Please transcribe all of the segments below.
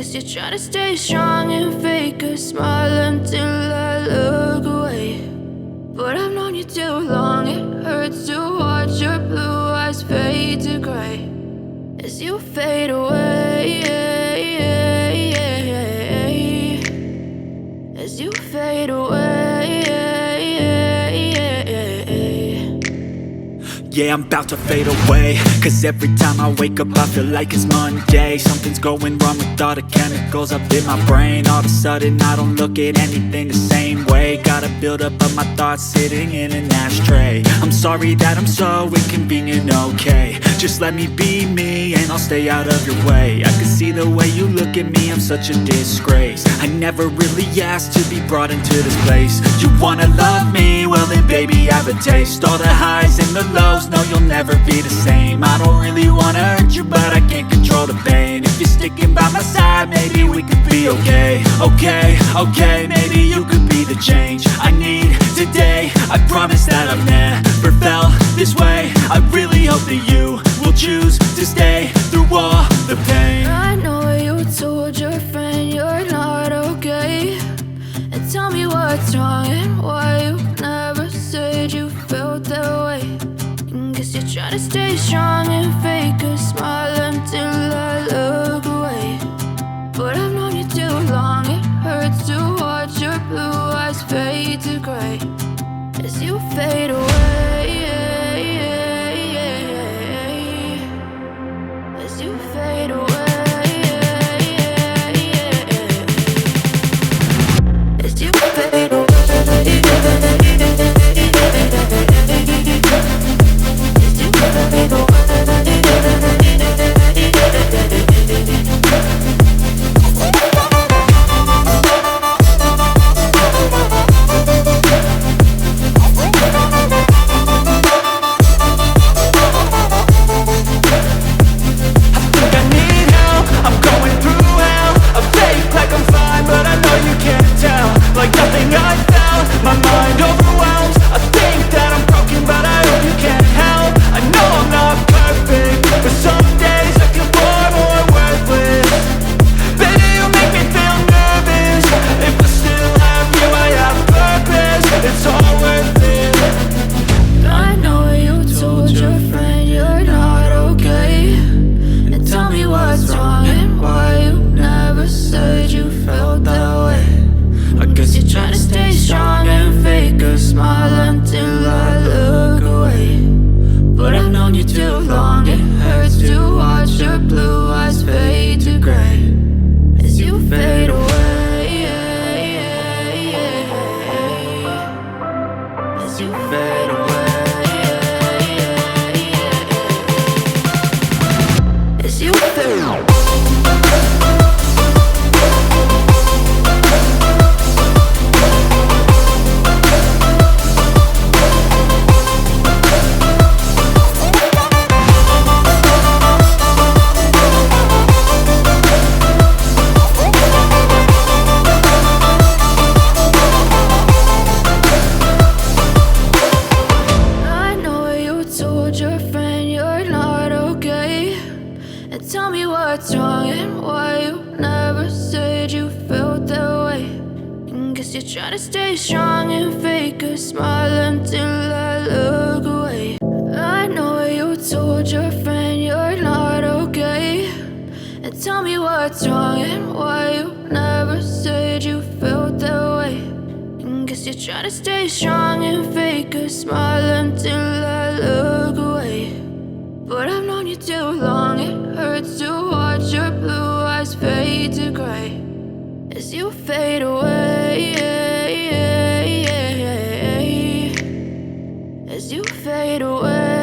Guess you're trying to stay strong and fake a smile until I look away. But I've known you too long, it hurts to watch your blue eyes fade to gray as you fade away, as you fade away. Yeah, I'm about to fade away, cause every time I wake up I feel like it's Monday. Something's going wrong with all the chemicals up in my brain. All of a sudden I don't look at anything the same way. Gotta build up of my thoughts sitting in an ashtray. I'm sorry that I'm so inconvenient, okay. Just let me be me and I'll stay out of your way. I can see the way you look at me, I'm such a disgrace. I never really asked to be brought into this place. You wanna love me? Well then baby I have a taste. All the highs and the lows, no you'll never be the same. I don't really wanna hurt you but I can't control the pain. If you're sticking by my side maybe we could be okay. Okay, maybe you could be the change I need today. I promise that I've never felt this way. I really hope that you will choose to stay through all the pain. I know you told your friend you're not okay, and tell me what's wrong and why you never said you felt that way. Guess you're trying to stay strong and fake a smile until I look away. But I've known you too long, it hurts to watch your blue eyes fade to gray as you fade away, as you fade away, as you fade away. Tell me what's wrong and why you never said you felt that way. Guess you're trying to stay strong and fake a smile until I look away. I know you told your friend you're not okay, and tell me what's wrong and why you never said you felt that way. Guess you're trying to stay strong and fake a smile until I look away. But I've known you too long, it hurts to watch your blue eyes fade to gray as you fade away, as you fade away.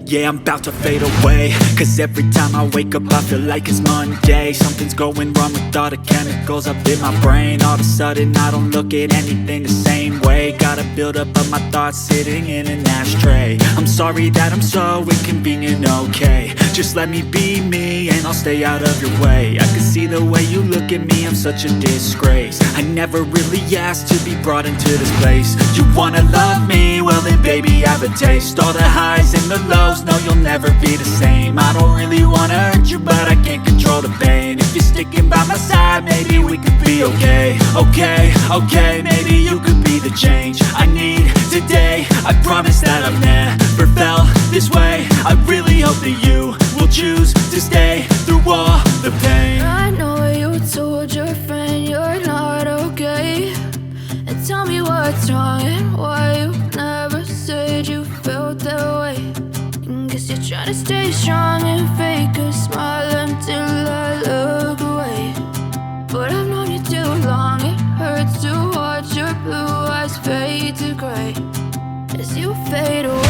Yeah, I'm about to fade away, cause every time I wake up I feel like it's Monday. Something's going wrong with all the chemicals up in my brain. All of a sudden I don't look at anything the same way. Gotta build up of my thoughts sitting in an ashtray. I'm sorry that I'm so inconvenient, okay. Just let me be me and I'll stay out of your way. I can see the way you look at me, I'm such a disgrace. I never really asked to be brought into this place. You wanna love me? Well then baby I have a taste. All the highs and the lows, no you'll never be the same. game. I don't really wanna hurt you, but I can't control the pain. If you're sticking by my side, maybe we could be okay. Okay, okay, maybe you could be the change I need today. I promise that I've never felt this way. I really hope that you will choose to stay through all the pain. I know you told your friend you're not okay, and tell me what's wrong and why you never said you felt that way. And guess you're trying to stay strong and fake a smile until I look away. But I've known you too long, it hurts to watch your blue eyes fade to gray as you fade away.